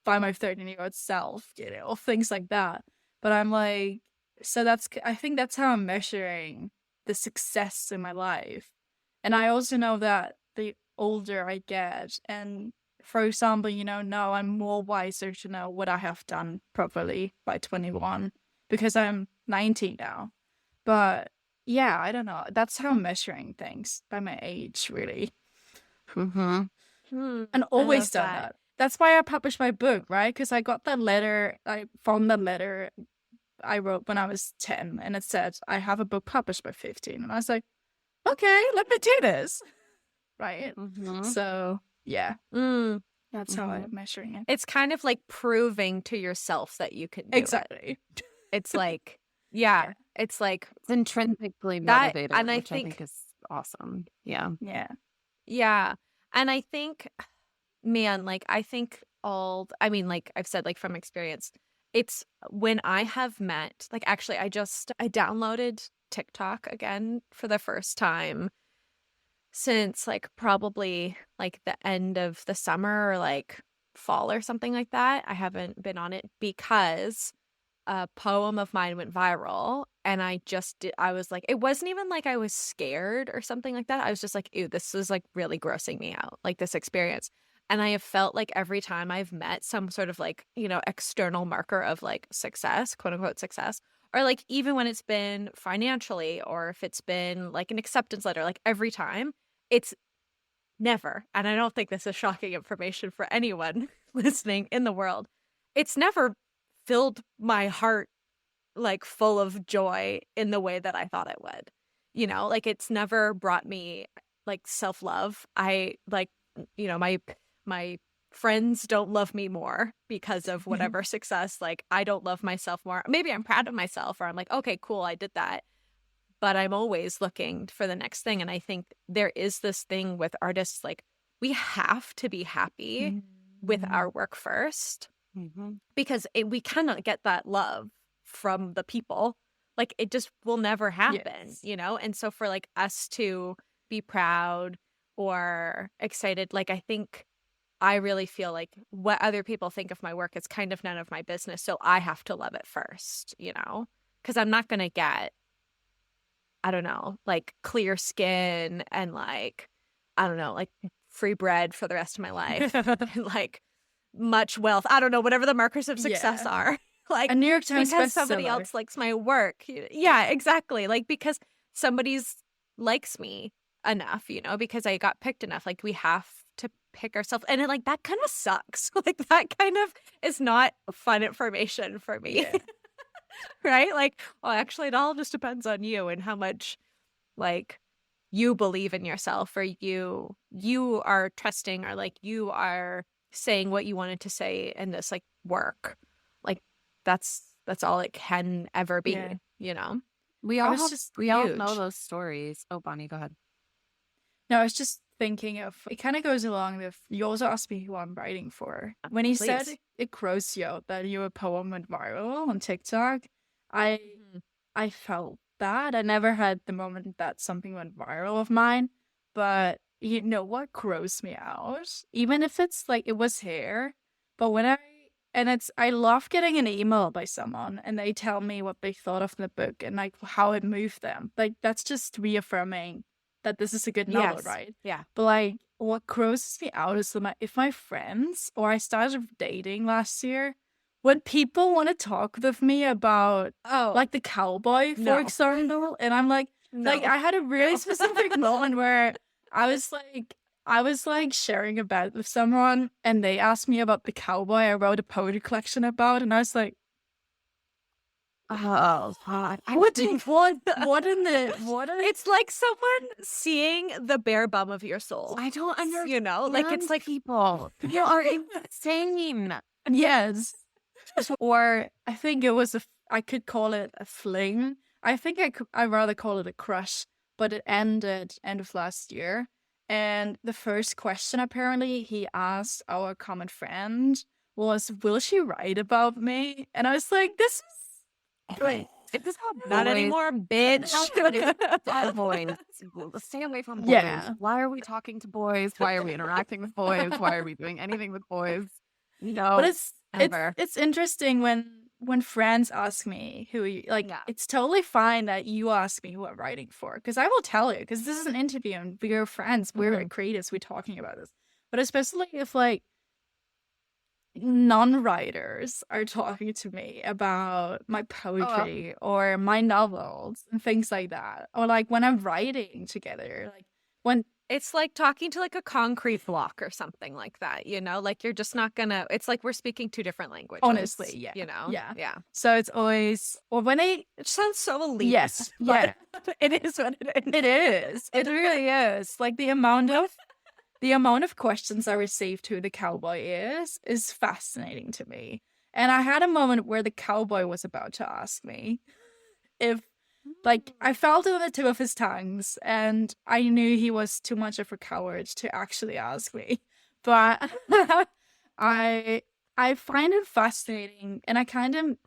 by my 13-year-old self, you know, things like that. But I'm like, so I think that's how I'm measuring the success in my life. And I also know that the older I get, and for example, you know, now I'm more wiser to know what I have done properly by 21 because I'm 19 now. But yeah, I don't know. That's how I'm measuring things, by my age, really. And always done that. That's why I published my book, right? Because I got that letter. I found that letter I wrote when I was 10, and it said, I have a book published by 15. And I was like, okay, let me do this. Right. Mhm. So yeah, Mm. that's how I'm measuring it. It's kind of like proving to yourself that you can do it. Exactly. It's like, yeah, Yeah. it's like It's intrinsically that. motivated, And I which I think think, is awesome. Yeah. Yeah. yeah. And I think, man, like, I think I mean, like I've said, like from experience, it's when I have met, like, actually, I downloaded TikTok again for the first time since like probably like the end of the summer or like fall or something like that. I haven't been on it because a poem of mine went viral and I was like, it wasn't even like I was scared or something like that. I was just like, ew, this is like really grossing me out, like this experience. And I have felt like every time I've met some sort of like, external marker of like success, quote unquote success, or like even when it's been financially or if it's been like an acceptance letter, like every time it's never, and I don't think this is shocking information for anyone listening in the world, it's never filled my heart like full of joy in the way that I thought it would. Like it's never brought me like self-love. I like, my friends don't love me more because of whatever success. Like I don't love myself more. Maybe I'm proud of myself or I'm like, okay, cool, I did that. But I'm always looking for the next thing. And I think there is this thing with artists, like we have to be happy with our work first Mm-hmm. because we cannot get that love from the people. Like it just will never happen, Yes. And so for like us to be proud or excited, like I think I really feel like what other people think of my work is kind of none of my business. So I have to love it first, because I'm not going to get, I don't know, like clear skin and like, I don't know, like free bread for the rest of my life and like much wealth. I don't know, whatever the markers of success Yeah. are. Like A New York Times because somebody bestseller. else likes my work. Yeah, exactly. Like because somebody's likes me enough, because I got picked enough. Like we have to pick ourselves. And it, like that kind of sucks. Like that kind of is not fun information for me. Yeah. Right? Like, well, actually it all just depends on you and how much like you believe in yourself or you are trusting or like you are saying what you wanted to say in this like work. Like that's all it can ever be, Yeah. We I all was have, just we all know huge. those stories. Oh, Bonnie, go ahead. No, I was just thinking of it kind of goes along with you also asked me who I'm writing for. When he said Please. it grossed you out that your poem went viral on TikTok, I I felt that. I never had the moment that something went viral of mine, but you know what grossed me out? Even if it's like it was hair, but I love getting an email by someone and they tell me what they thought of the book and like how it moved them. Like that's just reaffirming that this is a good novel, Yes. right? Yeah. But like what grosses me out is that if my friends or I started dating last year, when people want to talk with me about Oh, like the cowboy, for No. example, and I'm like no. I had a really specific moment where I was like sharing a bed with someone and they asked me about the cowboy I wrote a poetry collection about and I was like, Oh, God. what in the It's like someone seeing the bare bum of your soul. I don't understand. Like it's like people. You are insane. Yes. Or I think it was I could call it a fling. I think I'd rather call it a crush, but it ended end of last year. And the first question apparently he asked our common friend was, will she write about me? And I was like, this is Wait, is this how not boys- anymore, bitch. All boys. Stay away from boys. Yeah. Why are we talking to boys? Why are we interacting with boys? Why are we doing anything with boys? No. but it's ever. it's interesting when friends ask me who you like. Yeah. It's totally fine that you ask me who I'm writing for because I will tell you because this is an interview and we're friends, we're creatives, we're talking about this. But especially if like non-writers are talking to me about my poetry or my novels and things like that, or like when I'm writing together, like when It's like talking to like a concrete block or something like that, you know? Like you're just not gonna, it's like we're speaking two different languages. Honestly, yeah. You know? Yeah. Yeah. So it's always, or when I, It sounds so elitist. yes, yeah, It is what it is. it is. It really is. Like the amount of questions I received who the cowboy is fascinating to me. And I had a moment where the cowboy was about to ask me if, like, I felt it on the tip of his tongues, and I knew he was too much of a coward to actually ask me. But I find it fascinating, and I kind of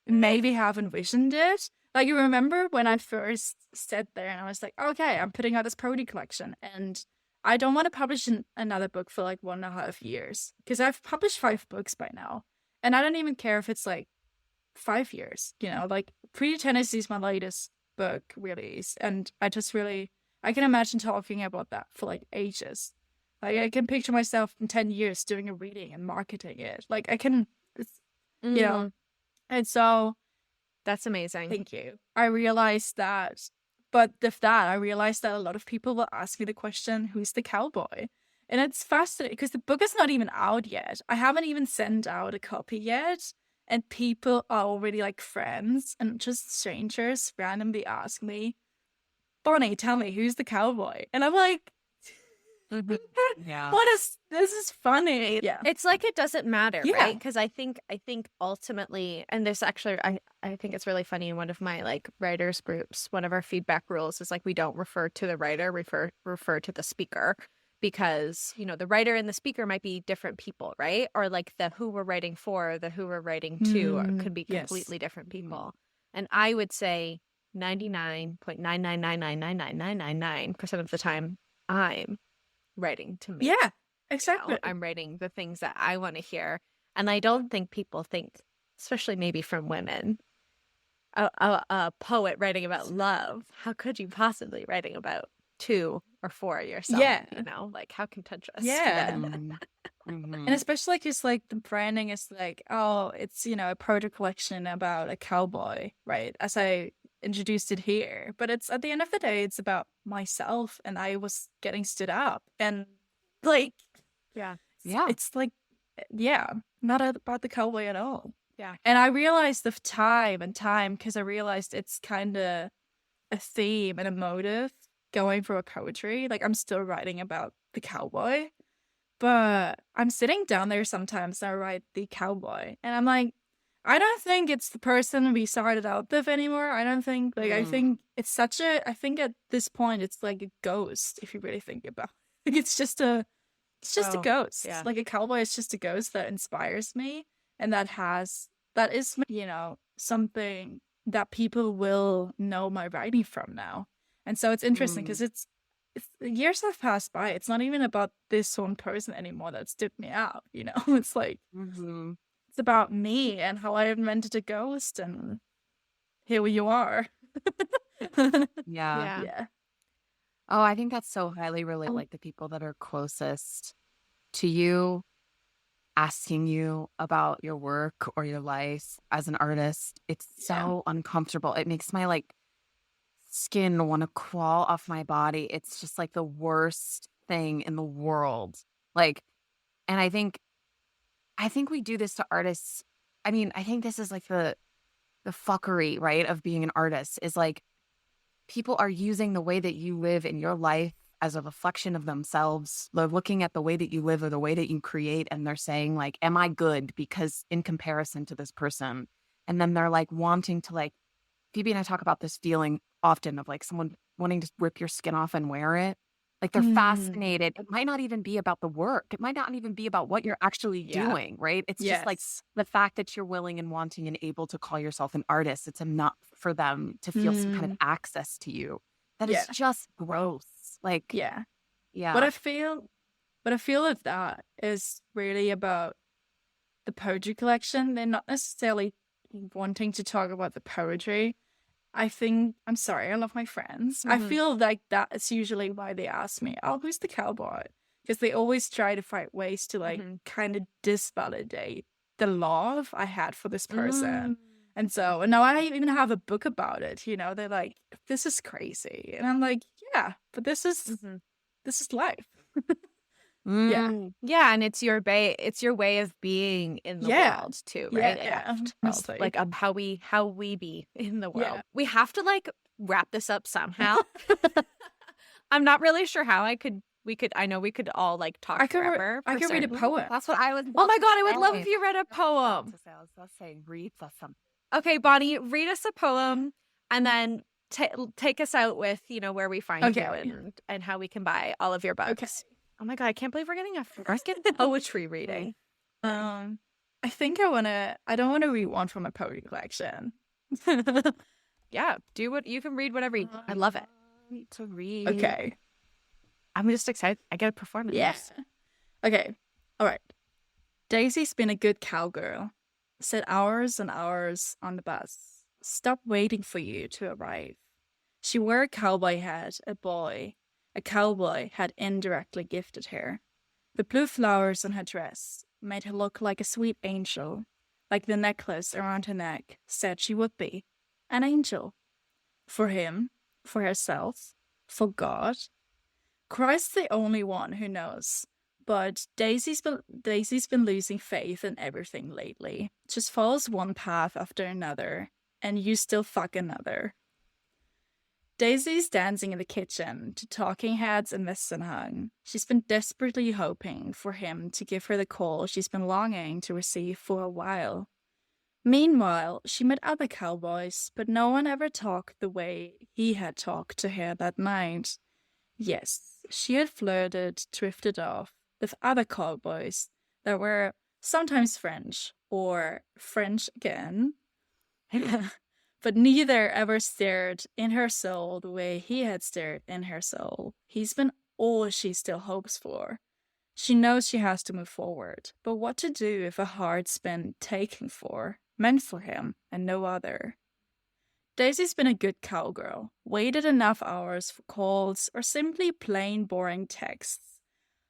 maybe have envisioned it. Like, you remember when I first sat there and I was like, okay, I'm putting out this Prody collection, and I don't want to publish another book for like 1.5 years, because I've published 5 books by now, and I don't even care if it's like 5 years, you know, like Pretty Tennessee is my latest book release, and I can imagine talking about that for like ages. Like I can picture myself in 10 years doing a reading and marketing it. Like I can, you know, and so That's amazing. thank you. I realized that, but with that, I realized that a lot of people will ask me the question, who's the cowboy? And it's fascinating because the book is not even out yet. I haven't even sent out a copy yet. And people are already like friends and just strangers randomly ask me, Bonnie, tell me, who's the cowboy? And I'm like, Yeah. this is funny. Yeah. It's like it doesn't matter, Yeah. right? Because I think ultimately, and there's actually, I think it's really funny in one of my like writers groups, one of our feedback rules is like we don't refer to the writer, refer to the speaker, because you know the writer and the speaker might be different people, right? Or like the who we're writing for, the who we're writing to could be yes. completely different people. And I would say 99.999999999% of the time I'm writing to me. Yeah, You exactly. know, I'm writing the things that I want to hear. And I don't think people think, especially maybe from women, a poet writing about love, how could you possibly writing about to or for yourself? Yeah. You know, like how contentious. Yeah. Mhm. And especially because like the branding is like, oh, it's, you know, a proto collection about a cowboy, right? As I introduced it here. But it's at the end of the day, it's about myself, and I was getting stood up. And like, Yeah. Yeah. it's like, yeah, not about the cowboy at all. Yeah. And I realized of time, because I realized it's kind of a theme and a motive going through a poetry. Like, I'm still writing about the cowboy. But I'm sitting down there sometimes and I write the cowboy. And I'm like, I don't think it's the person we started out with anymore. I don't think, like, I think it's I think at this point it's like a ghost, if you really think about it. Like, it's just a ghost. yeah. Like, a cowboy is just a ghost that inspires me. And that is, you know, something that people will know my writing from now. And so it's interesting because it's years have passed by. It's not even about this one person anymore that stood me up, you know? It's like, it's about me and how I invented a ghost, and here you are. Yeah. Yeah. Oh, I think that's so highly related. Like the people that are closest to you, asking you about your work or your life as an artist, it's so uncomfortable. It makes my like skin want to crawl off my body. It's just like the worst thing in the world. Like, and I think we do this to artists. I mean, I think this is like the fuckery, right, of being an artist is like people are using the way that you live in your life as a reflection of themselves. They're looking at the way that you live or the way that you create, and they're saying like, am I good because in comparison to this person? And then they're like wanting to, like, Phoebe and I talk about this feeling often of like someone wanting to rip your skin off and wear it. Like they're fascinated. It might not even be about the work. It might not even be about what you're actually doing, right? It's just like the fact that you're willing and wanting and able to call yourself an artist. It's enough for them to feel some kind of access to you. That is just gross. Like, Yeah. yeah. What I feel of that is really about the poetry collection. They're not necessarily wanting to talk about the poetry. I think, I'm sorry, I love my friends. I feel like that's usually why they ask me, oh, who's the cowboy? Because they always try to find ways to like kind of disvalidate the love I had for this person. And so, and now I even have a book about it, you know, they're like, this is crazy. And I'm like, yeah, but this is this is life. Yeah, and it's your way of being in the world too, right? Honestly. Like how we be in the world. Yeah. We have to like wrap this up somehow. I'm not really sure how I know we could all like talk forever. I could read a poem. That's what I was. Oh my God, I would love if you read a poem. I was saying, read something. Okay, Bonnie, read us a poem and then take us out with, where we find you and how we can buy all of your books. Okay. Oh my God, I can't believe we're getting a freaking poetry reading. I think I don't want to read one from a poetry collection. Yeah, you can read whatever I love it. To read. Okay. I'm just excited. I get a performance. Yeah. Okay. All right. Daisy's been a good cowgirl. Sat hours and hours on the bus. Stopped waiting for you to arrive. She wore a cowboy hat a cowboy had indirectly gifted her. The blue flowers on her dress made her look like a sweet angel, like the necklace around her neck said she would be. An angel. For him, for herself, for God. Christ's the only one who knows, but Daisy's been losing faith in everything lately. Just follows one path after another, and you still fuck another. Daisy's dancing in the kitchen to Talking Heads and Westenhang. She's been desperately hoping for him to give her the call she's been longing to receive for a while. Meanwhile, she met other cowboys, but no one ever talked the way he had talked to her that night. Yes, she had flirted, drifted off with other cowboys that were sometimes French, or French again. But neither ever stared in her soul the way he had stared in her soul. He's been all she still hopes for. She knows she has to move forward, but what to do if a heart's been taken for, meant for him, and no other? Daisy's been a good cowgirl, waited enough hours for calls or simply plain boring texts.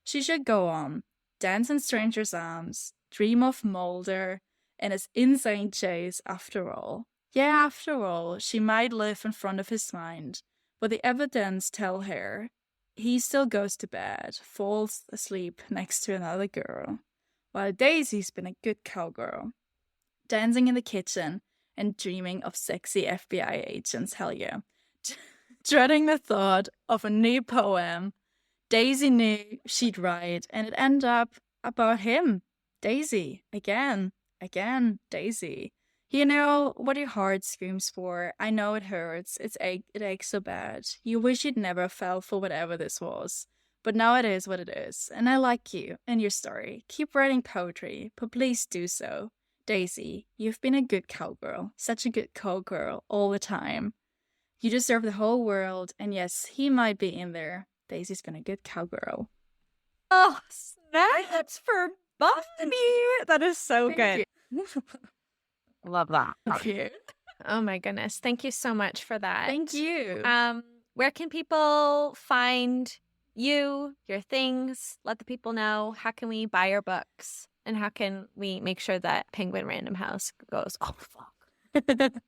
She should go on, dance in strangers' arms, dream of Mulder and his insane chase after all. Yeah, after all, she might live in front of his mind, but the evidence tell her he still goes to bed, falls asleep next to another girl, while Daisy's been a good cowgirl, dancing in the kitchen and dreaming of sexy FBI agents, hell yeah. Dreading the thought of a new poem Daisy knew she'd write, and it ended up about him. Daisy, again, Daisy. You know what your heart screams for. I know it hurts. It aches so bad. You wish you'd never fell for whatever this was. But now it is what it is. And I like you and your story. Keep writing poetry, but please do so. Daisy, you've been a good cowgirl. Such a good cowgirl all the time. You deserve the whole world. And yes, he might be in there. Daisy's been a good cowgirl. Oh, snaps for Bonnie. That is so good. Love that. Thank you. Oh my goodness. Thank you so much for that. Thank you. Where can people find you, your things? Let the people know. How can we buy your books? And how can we make sure that Penguin Random House goes, oh, fuck.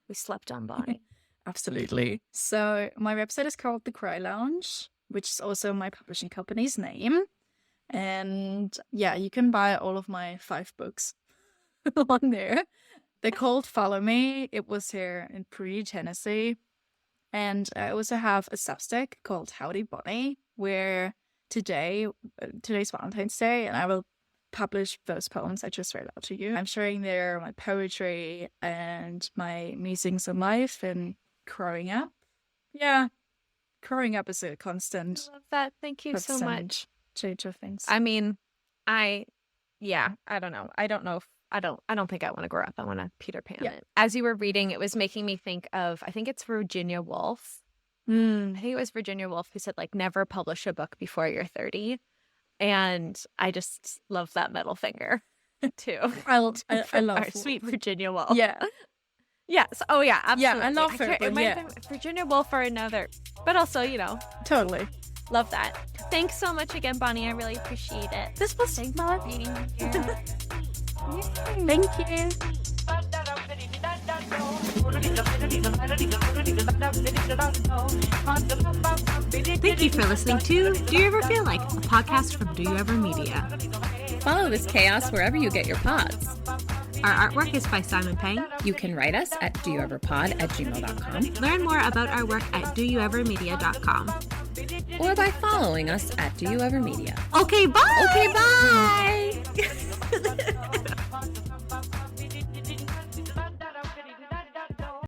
We slept on Bonnie. Absolutely. So my website is called The Cry Lounge, which is also my publishing company's name. And yeah, you can buy all of my 5 books on there. They're called Follow Me. It was here in Purdue, Tennessee. And I also have a Substack called Howdy Bonnie, where today's Valentine's Day, and I will publish those poems I just read out to you. I'm sharing there my poetry and my musings on life and growing up. Yeah, growing up is a constant. I love that. Thank you so much. Change of things. I mean, I don't know. I don't think I want to grow up. I want to Peter Pan it. As you were reading, it was making me think of, I think it's Virginia Woolf. I think it was Virginia Woolf who said, like, never publish a book before you're 30. And I just love that middle finger, too. I love our sweet Virginia Woolf. Yeah. Yes. Oh, yeah, absolutely. Yeah, I love her, It might have been Virginia Woolf or another. But also, Totally. love that. Thanks so much again, Bonnie. I really appreciate it. This was fun. Thank you. Thank you for listening to Do You Ever Feel Like, a podcast from Do You Ever Media. Follow this chaos wherever you get your pods. Our artwork is by Simon Peng. You can write us at doyoueverpod@gmail.com Learn more about our work at doyouevermedia.com. or by following us at Do You Ever Media. Okay, bye! Okay, bye!